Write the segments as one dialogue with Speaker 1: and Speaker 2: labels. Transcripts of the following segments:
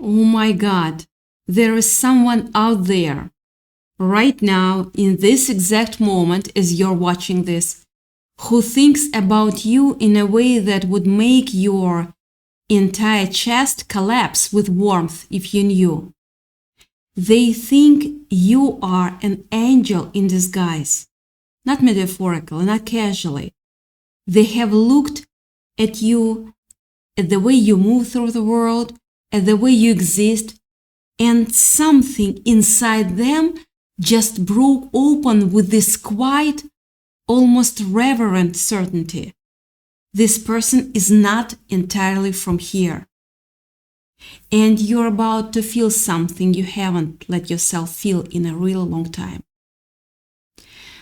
Speaker 1: oh my God, there is someone out there right now in this exact moment as you're watching this who thinks about you in a way that would make your entire chest collapse with warmth if you knew. They think you are an angel in disguise, not metaphorical, not casually. They have looked at you, at the way you move through the world, at the way you exist, and something inside them just broke open with this quiet, almost reverent certainty. This person is not entirely from here. And you're about to feel something you haven't let yourself feel in a real long time.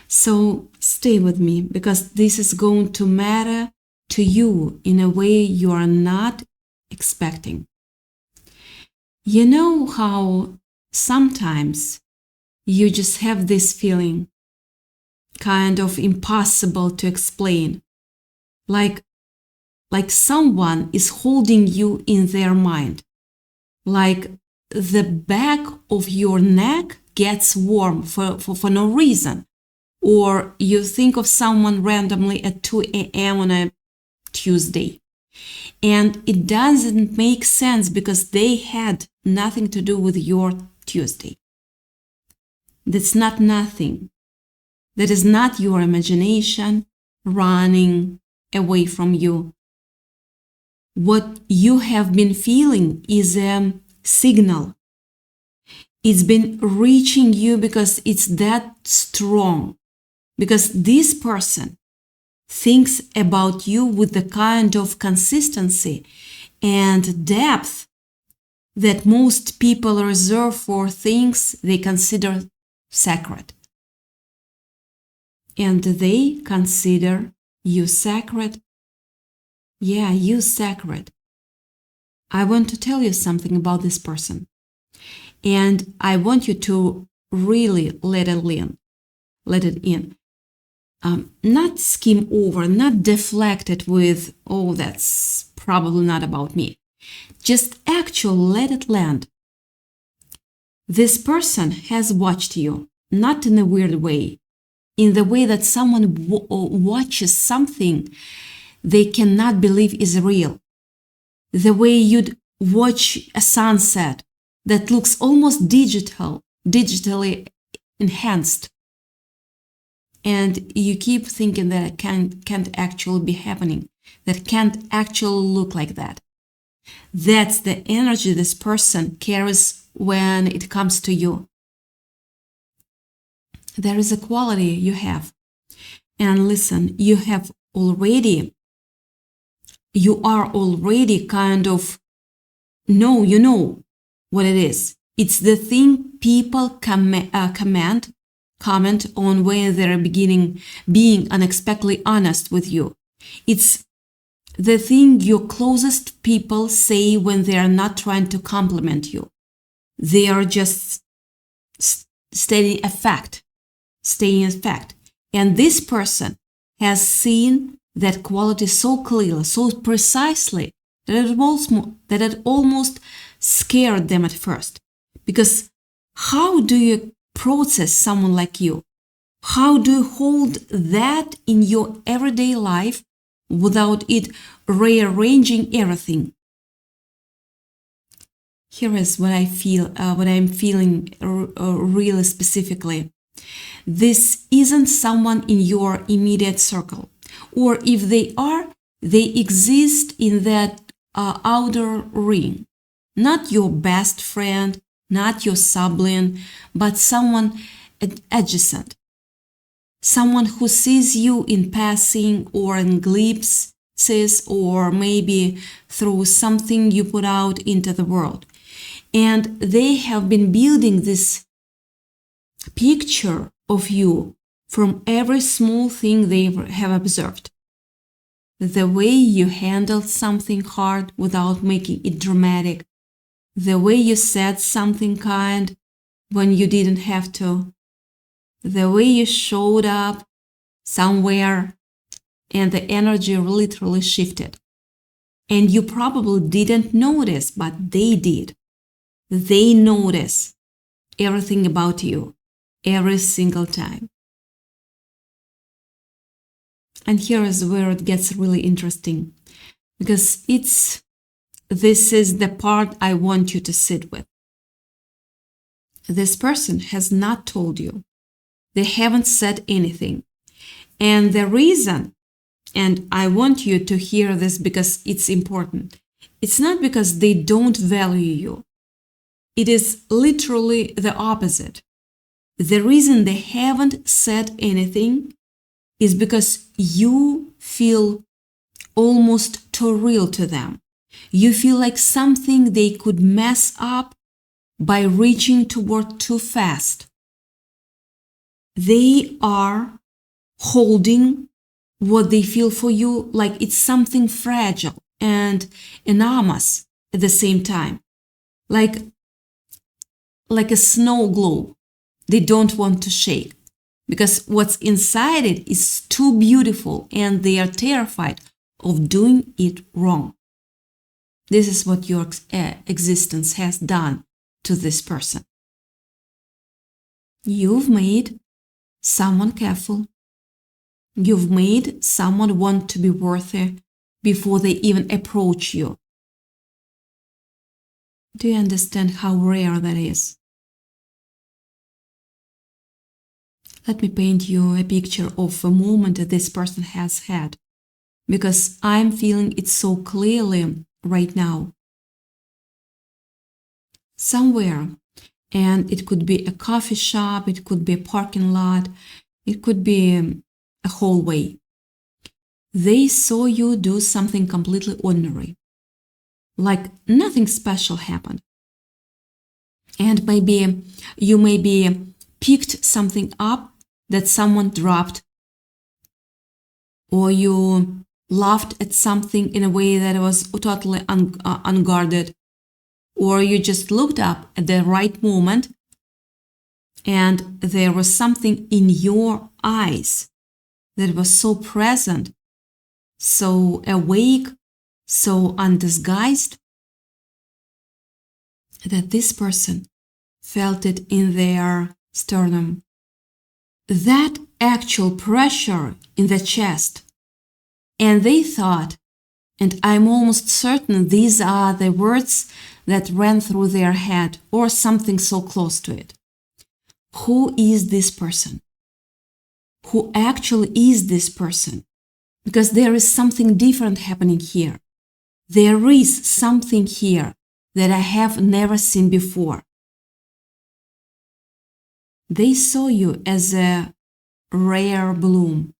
Speaker 1: So stay with me, because this is going to matter to you in a way you are not expecting. You know how sometimes you just have this feeling, kind of impossible to explain, like someone is holding you in their mind, like the back of your neck gets warm for no reason, or you think of someone randomly at 2 a.m. on a Tuesday, and it doesn't make sense because they had nothing to do with your Tuesday. That's not nothing. That is not your imagination running away from you. What you have been feeling is a signal. It's been reaching you because it's that strong. Because this person thinks about you with the kind of consistency and depth that most people reserve for things they consider sacred. And they consider you sacred. Yeah, you sacred. I want to tell you something about this person. And I want you to really let it in. Let it in. Not skim over, not deflect it with, oh, that's probably not about me. Just actually let it land. This person has watched you, not in a weird way, in the way that someone watches something they cannot believe is real. The way you'd watch a sunset that looks almost digitally enhanced. And you keep thinking that it can't actually be happening, that can't actually look like that. That's the energy this person carries when it comes to you. There is a quality you have. And listen, you are already kind of, you know what it is. It's the thing people comment on when they're being unexpectedly honest with you. It's the thing your closest people say when they are not trying to compliment you. They are just stating a fact. And this person has seen that quality so clearly, so precisely, that it almost scared them at first. Because how do you process someone like you? How do you hold that in your everyday life without it rearranging everything? Here is what I feel, what I'm feeling really specifically. This isn't someone in your immediate circle. Or if they are, they exist in that outer ring. Not your best friend, not your sibling, but someone adjacent. Someone who sees you in passing or in glimpses or maybe through something you put out into the world. And they have been building this picture of you from every small thing they have observed. The way you handled something hard without making it dramatic. The way you said something kind when you didn't have to. The way you showed up somewhere and the energy literally shifted. And you probably didn't notice, but they did. They notice everything about you every single time. And here is where it gets really interesting, because this is the part I want you to sit with. This person has not told you. They haven't said anything. And the reason, and I want you to hear this because it's important, it's not because they don't value you. It is literally the opposite. The reason they haven't said anything is because you feel almost too real to them. You feel like something they could mess up by reaching toward too fast. They are holding what they feel for you like it's something fragile and enormous at the same time. Like a snow globe they don't want to shake, because what's inside it is too beautiful and they are terrified of doing it wrong. This is what your existence has done to this person. You've made someone careful. You've made someone want to be worthy before they even approach you. Do you understand how rare that is? Let me paint you a picture of a moment that this person has had, because I'm feeling it so clearly right now. Somewhere, and it could be a coffee shop, it could be a parking lot, it could be a hallway. They saw you do something completely ordinary, like nothing special happened. And maybe you picked something up that someone dropped, or you laughed at something in a way that was totally unguarded, or you just looked up at the right moment and there was something in your eyes that was so present, so awake, so undisguised, that this person felt it in their sternum. That actual pressure in the chest. And they thought, and I'm almost certain these are the words that ran through their head, or something so close to it. Who is this person? Who actually is this person? Because there is something different happening here. There is something here that I have never seen before. They saw you as a rare bloom,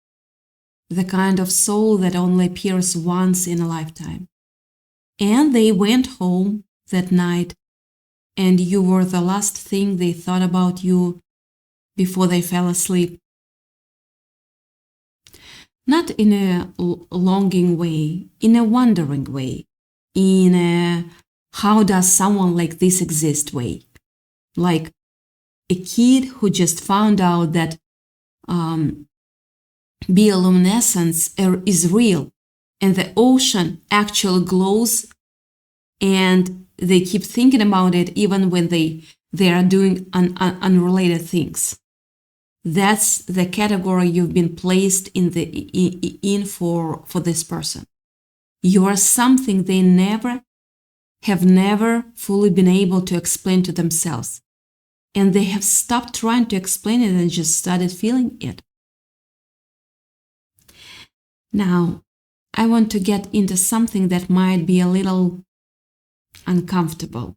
Speaker 1: the kind of soul that only appears once in a lifetime. And they went home that night, and you were the last thing they thought about you before they fell asleep. Not in a longing way, in a wondering way, in a how does someone like this exist way. Like a kid who just found out that bioluminescence is real and the ocean actually glows, and they keep thinking about it even when they are doing unrelated things. That's the category you've been placed in for this person. You are something they have never fully been able to explain to themselves. And they have stopped trying to explain it and just started feeling it. Now, I want to get into something that might be a little uncomfortable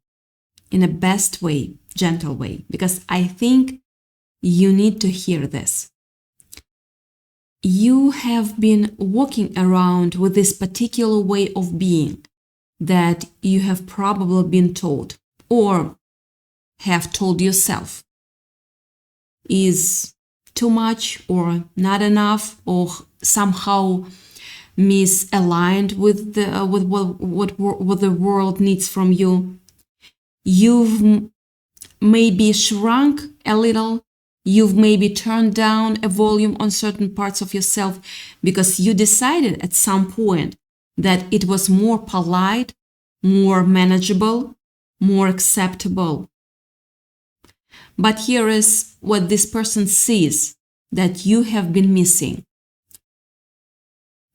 Speaker 1: in a best way, gentle way, because I think you need to hear this. You have been walking around with this particular way of being that you have probably been told, or have told yourself, is too much or not enough, or somehow misaligned with what the world needs from you. You've maybe shrunk a little. You've maybe turned down a volume on certain parts of yourself because you decided at some point that it was more polite, more manageable more acceptable. But here is what this person sees that you have been missing.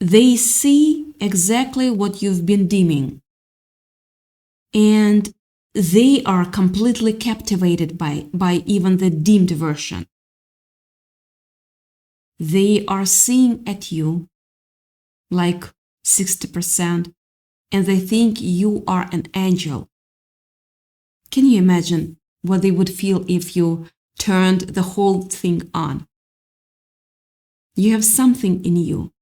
Speaker 1: They see exactly what you've been dimming. And they are completely captivated by even the dimmed version. They are seeing at you like 60%, and they think you are an angel. Can you imagine what they would feel if you turned the whole thing on? You have something in you.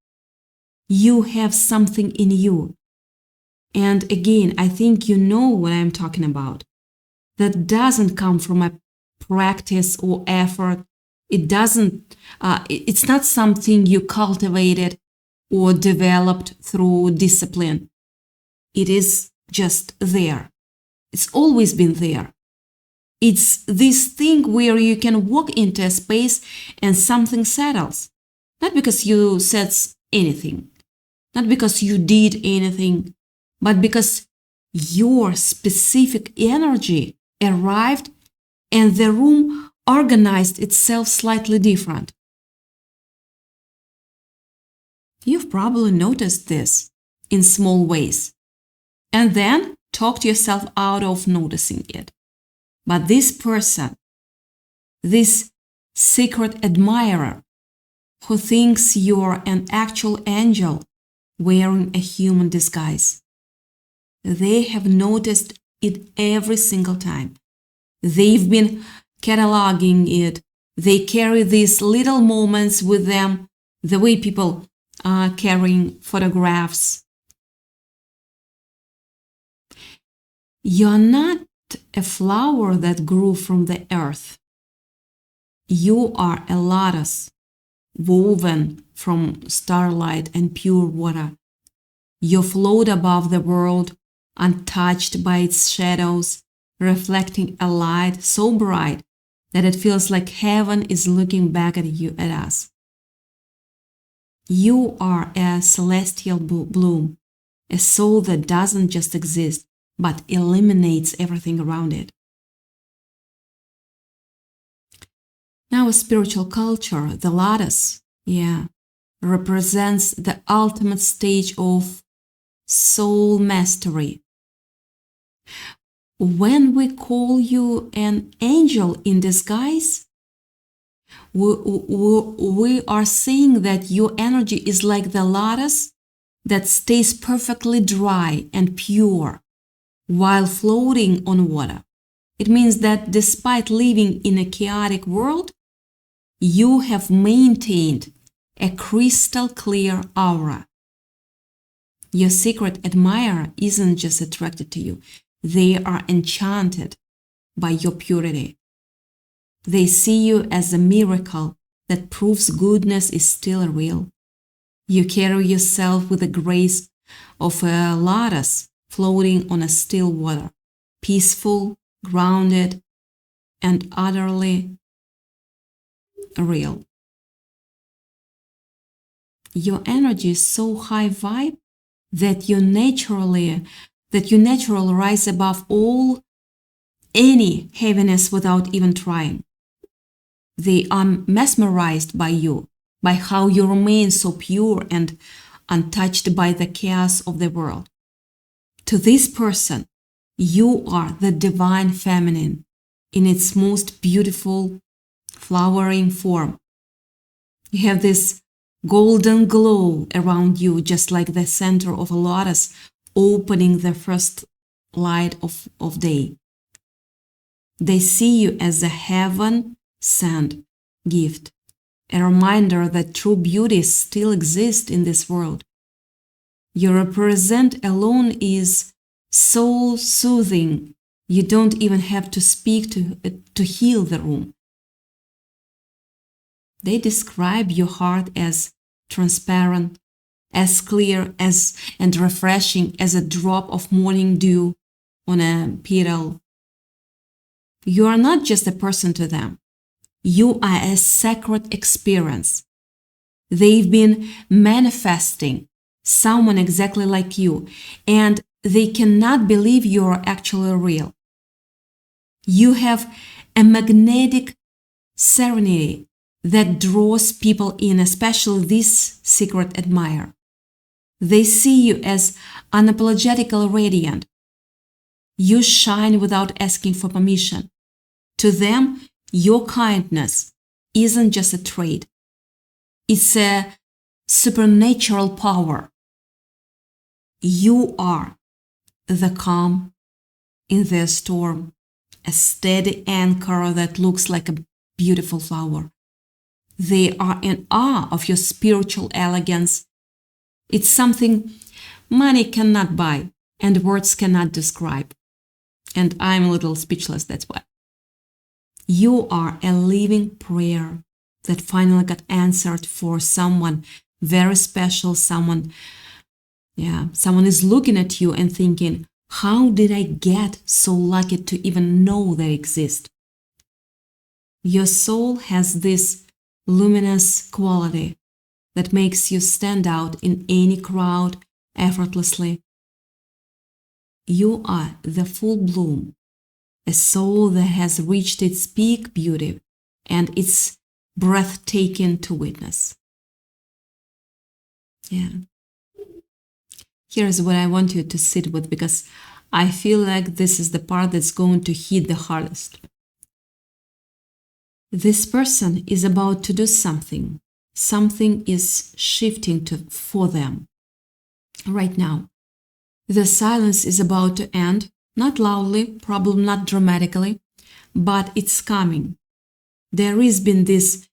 Speaker 1: You have something in you. And again, I think you know what I'm talking about. That doesn't come from a practice or effort. It's not something you cultivated or developed through discipline. It is just there. It's always been there. It's this thing where you can walk into a space and something settles. Not because you said anything, not because you did anything, but because your specific energy arrived and the room organized itself slightly different. You've probably noticed this in small ways and then talked yourself out of noticing it. But this person, this secret admirer who thinks you're an actual angel wearing a human disguise, they have noticed it every single time. They've been cataloging it. They carry these little moments with them, the way people are carrying photographs. You're not a flower that grew from the earth. You are a lotus woven from starlight and pure water. You float above the world, untouched by its shadows, reflecting a light so bright that it feels like heaven is looking back at us. You are a celestial bloom, a soul that doesn't just exist, but eliminates everything around it. Now, a spiritual culture, the lotus, represents the ultimate stage of soul mastery. When we call you an angel in disguise, we are saying that your energy is like the lotus that stays perfectly dry and pure while floating on water. It means that despite living in a chaotic world, you have maintained a crystal clear aura. Your secret admirer isn't just attracted to you, they are enchanted by your purity. They see you as a miracle that proves goodness is still real. You carry yourself with the grace of a lotus floating on a still water, peaceful, grounded, and utterly real. Your energy is so high vibe that you naturally rise above any heaviness without even trying. They are mesmerized by you, by how you remain so pure and untouched by the chaos of the world. To this person, you are the divine feminine in its most beautiful, flowering form. You have this golden glow around you, just like the center of a lotus opening the first light of day. They see you as a heaven-sent gift, a reminder that true beauty still exists in this world. Your presence alone is soul soothing. You don't even have to speak to heal the room. They describe your heart as transparent, as clear and refreshing as a drop of morning dew on a petal. You are not just a person to them. You are a sacred experience. They've been manifesting someone exactly like you, and they cannot believe you are actually real. You have a magnetic serenity that draws people in, especially this secret admirer. They see you as unapologetically radiant. You shine without asking for permission. To them, your kindness isn't just a trait. It's a supernatural power. You are the calm in their storm, a steady anchor that looks like a beautiful flower. They are in awe of your spiritual elegance. It's something money cannot buy and words cannot describe. And I'm a little speechless, that's why. You are a living prayer that finally got answered for someone very special. Someone is looking at you and thinking, how did I get so lucky to even know they exist? Your soul has this luminous quality that makes you stand out in any crowd effortlessly. You are the full bloom, a soul that has reached its peak beauty, and it's breathtaking to witness. Yeah. Here's what I want you to sit with, because I feel like this is the part that's going to hit the hardest. This person is about to do something. Something is shifting for them right now. The silence is about to end, not loudly, probably not dramatically, but it's coming. There has been this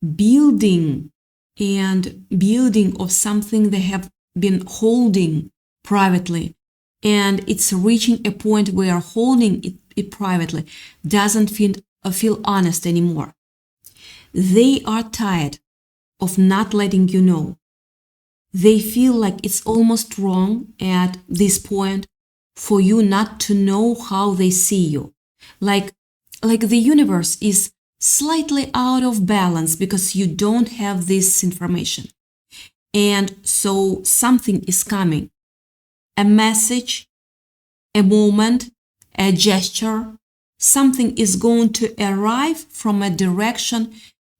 Speaker 1: building of something they have been holding privately, and it's reaching a point where holding it privately doesn't feel honest anymore. They are tired of not letting you know. They feel like it's almost wrong at this point for you not to know how they see you. Like the universe is slightly out of balance because you don't have this information. And so something is coming. A message, a moment, a gesture, something is going to arrive from a direction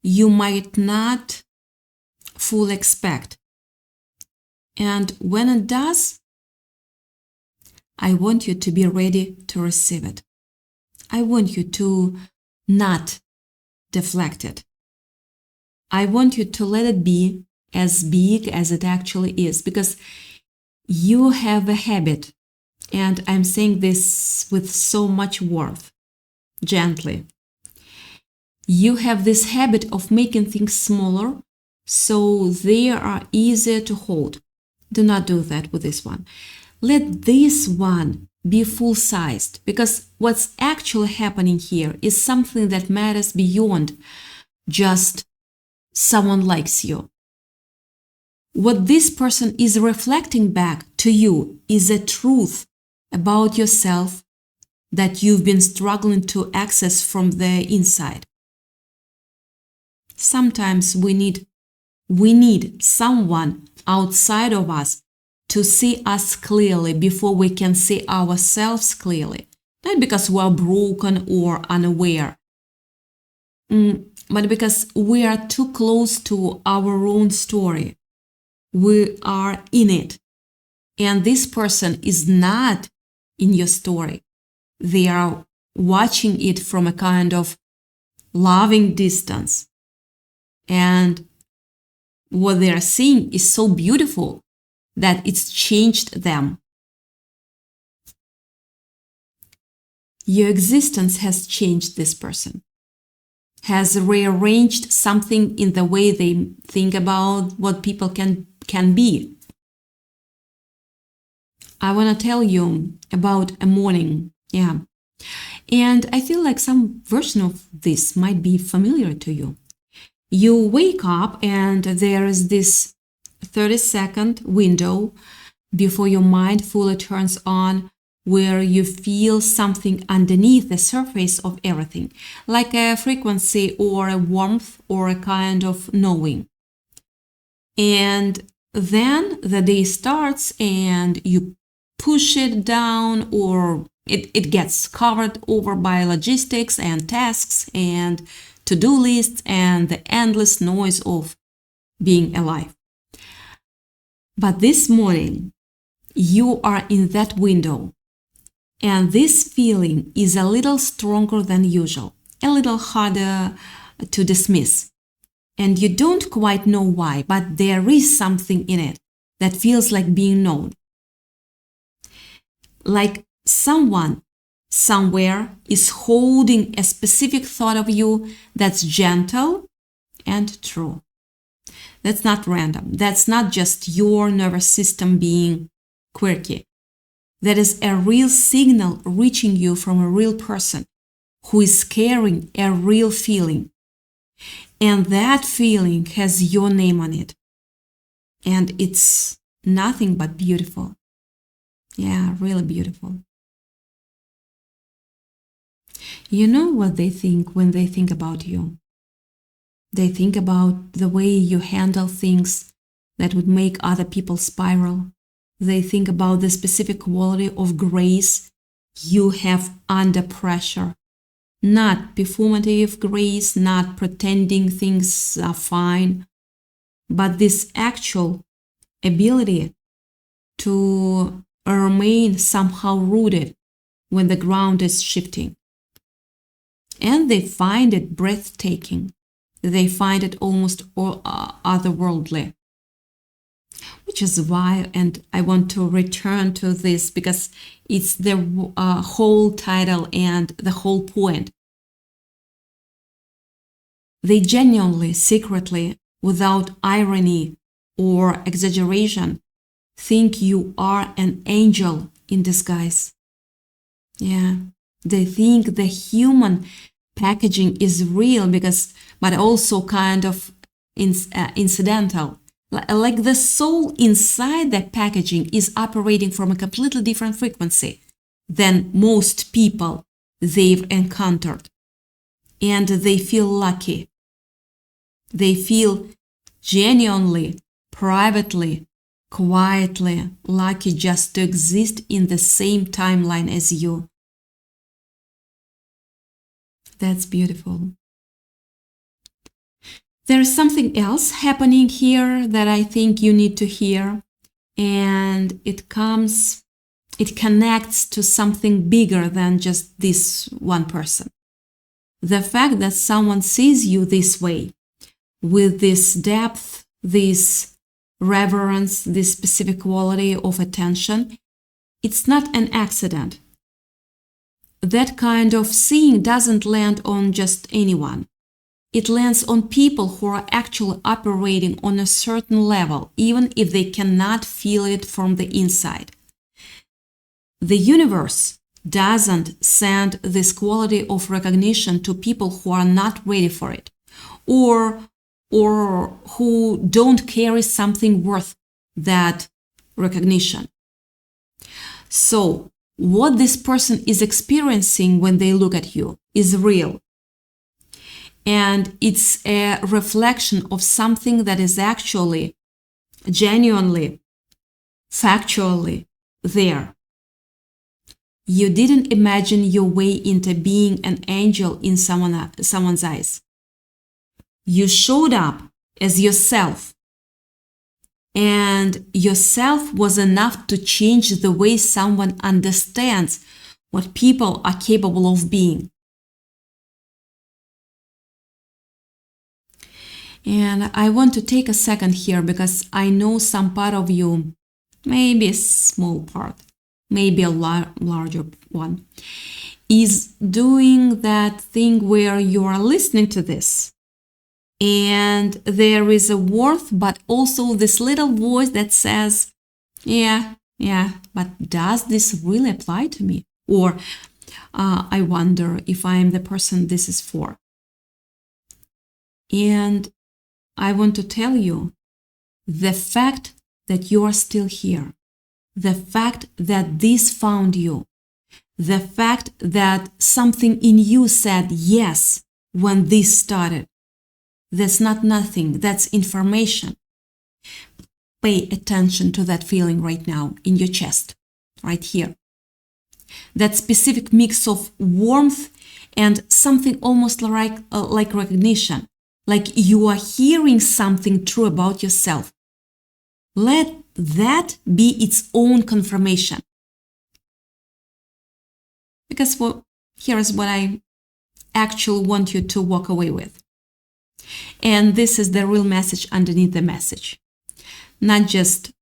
Speaker 1: you might not fully expect. And when it does, I want you to be ready to receive it. I want you to not deflect it. I want you to let it be as big as it actually is, because you have a habit, and I'm saying this with so much warmth, gently. You have this habit of making things smaller so they are easier to hold. Do not do that with this one. Let this one be full-sized, because what's actually happening here is something that matters beyond just someone likes you. What this person is reflecting back to you is a truth about yourself that you've been struggling to access from the inside. Sometimes we need someone outside of us to see us clearly before we can see ourselves clearly. Not because we are broken or unaware, but because we are too close to our own story. We are in it. And this person is not in your story. They are watching it from a kind of loving distance. And what they are seeing is so beautiful that it's changed them. Your existence has changed this person, has rearranged something in the way they think about what people can be. I want to tell you about a morning, and I feel like some version of this might be familiar to you. You wake up and there is this 30-second window before your mind fully turns on, where you feel something underneath the surface of everything, like a frequency or a warmth or a kind of knowing. And then the day starts and you push it down or it gets covered over by logistics and tasks and to-do lists and the endless noise of being alive. But this morning, you are in that window, and this feeling is a little stronger than usual, a little harder to dismiss. And you don't quite know why, but there is something in it that feels like being known. Like someone somewhere is holding a specific thought of you that's gentle and true. That's not random. That's not just your nervous system being quirky. That is a real signal reaching you from a real person who is carrying a real feeling. And that feeling has your name on it. And it's nothing but beautiful. Yeah, really beautiful. You know what they think when they think about you? They think about the way you handle things that would make other people spiral. They think about the specific quality of grace you have under pressure. Not performative grace, not pretending things are fine, but this actual ability to remain somehow rooted when the ground is shifting. And they find it breathtaking. They find it almost otherworldly. Which is why, and I want to return to this because it's the whole title and the whole point. They genuinely, secretly, without irony or exaggeration, think you are an angel in disguise. Yeah, they think the human packaging is real but also kind of incidental. Like the soul inside that packaging is operating from a completely different frequency than most people they've encountered. And they feel lucky. They feel genuinely, privately, quietly lucky just to exist in the same timeline as you. That's beautiful. There's something else happening here that I think you need to hear, and it connects to something bigger than just this one person. The fact that someone sees you this way, with this depth, this reverence, this specific quality of attention, it's not an accident. That kind of seeing doesn't land on just anyone. It lands on people who are actually operating on a certain level, even if they cannot feel it from the inside. The universe doesn't send this quality of recognition to people who are not ready for it, or who don't carry something worth that recognition. So, what this person is experiencing when they look at you is real. And it's a reflection of something that is actually, genuinely, factually there. You didn't imagine your way into being an angel in someone's eyes. You showed up as yourself. And yourself was enough to change the way someone understands what people are capable of being. And I want to take a second here because I know some part of you, maybe a small part, maybe a larger one, is doing that thing where you are listening to this. And there is a worth, but also this little voice that says, yeah, but does this really apply to me? Or I wonder if I am the person this is for. And I want to tell you, the fact that you are still here, the fact that this found you, the fact that something in you said yes when this started, that's not nothing, that's information. Pay attention to that feeling right now in your chest, right here. That specific mix of warmth and something almost like recognition, like you are hearing something true about yourself. Let that be its own confirmation. Because here is what I actually want you to walk away with. And this is the real message underneath the message. Not just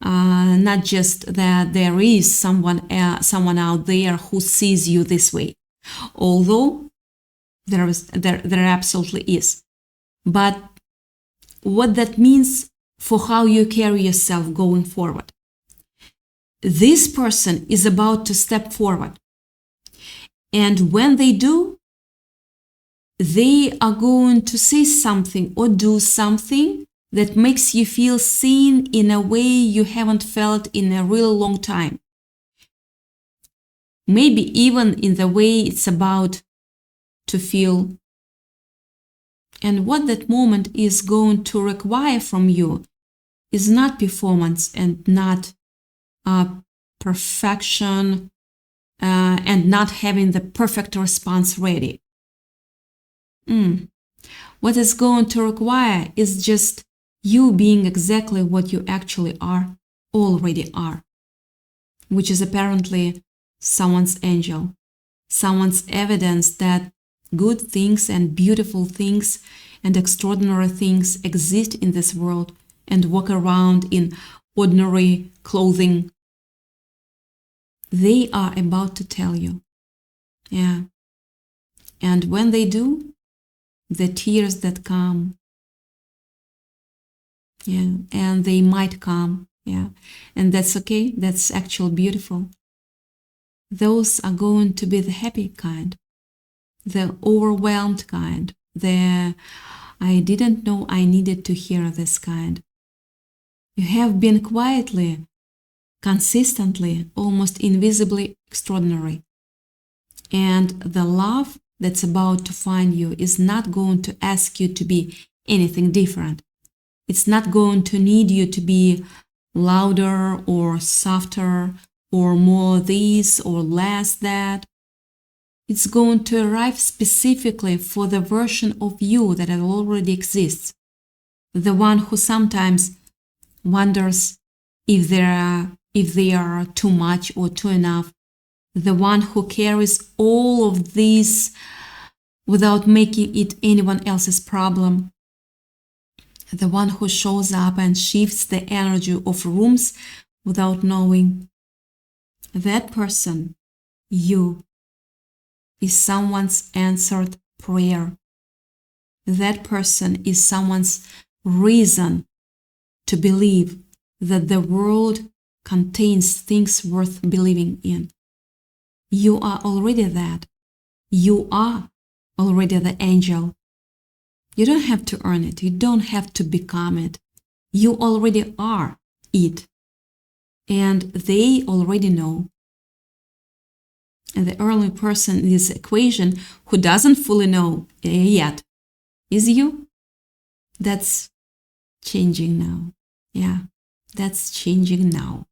Speaker 1: that there is someone out there who sees you this way, although there absolutely is. But what that means for how you carry yourself going forward. This person is about to step forward. And when they do, they are going to say something or do something that makes you feel seen in a way you haven't felt in a real long time. Maybe even in the way it's about to feel. And what that moment is going to require from you is not performance and not perfection and not having the perfect response ready. What it's going to require is just you being exactly what you actually already are, which is apparently someone's angel, someone's evidence that good things and beautiful things and extraordinary things exist in this world and walk around in ordinary clothing. They are about to tell you. Yeah. And when they do, the tears that come, yeah, and they might come, yeah, and that's okay, that's actually beautiful. Those are going to be the happy kind, the overwhelmed kind, the I didn't know I needed to hear this kind. You have been quietly, consistently, almost invisibly extraordinary. And the love that's about to find you is not going to ask you to be anything different. It's not going to need you to be louder or softer or more this or less that. It's going to arrive specifically for the version of you that already exists. The one who sometimes wonders if they are too much or too enough. The one who carries all of these without making it anyone else's problem. The one who shows up and shifts the energy of rooms without knowing. That person, you, is someone's answered prayer. That person is someone's reason to believe that the world contains things worth believing in. You are already that. You are already the angel. You don't have to earn it. You don't have to become it. You already are it. And they already know. And the only person in this equation who doesn't fully know yet is you. That's changing now. Yeah, that's changing now.